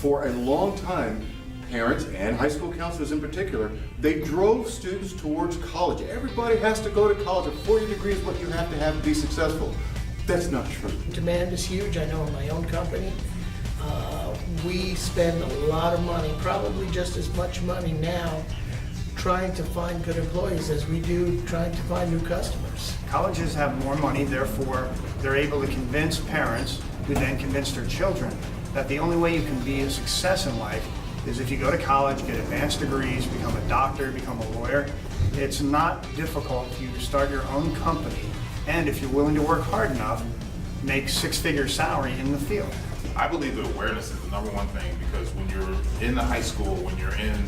for a long time, parents and high school counselors in particular, they drove students towards college. Everybody has to go to college. A 4-year degree is what you have to be successful. That's not true. Demand is huge. I know in my own company, we spend a lot of money, probably just as much money now, trying to find good employees as we do trying to find new customers. Colleges have more money, therefore they're able to convince parents who then convince their children that the only way you can be a success in life is if you go to college, get advanced degrees, become a doctor, become a lawyer. It's not difficult if you start your own company, and if you're willing to work hard enough, make 6-figure salary in the field. I believe that awareness is the number one thing, because when you're in the high school, when you're in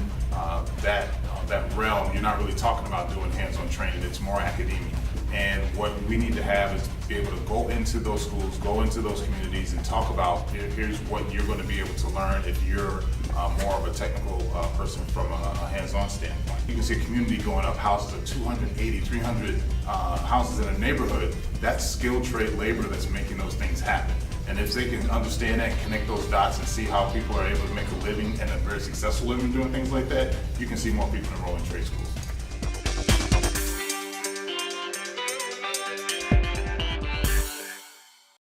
that realm, you're not really talking about doing hands-on training. It's more academia. And what we need to have is be able to go into those schools, go into those communities, and talk about here's what you're going to be able to learn if you're more of a technical person from a hands-on standpoint. You can see a community going up, houses of 280, 300 houses in a neighborhood. That's skilled trade labor that's making those things happen. And if they can understand that and connect those dots and see how people are able to make a living and a very successful living doing things like that, you can see more people enroll in trade schools.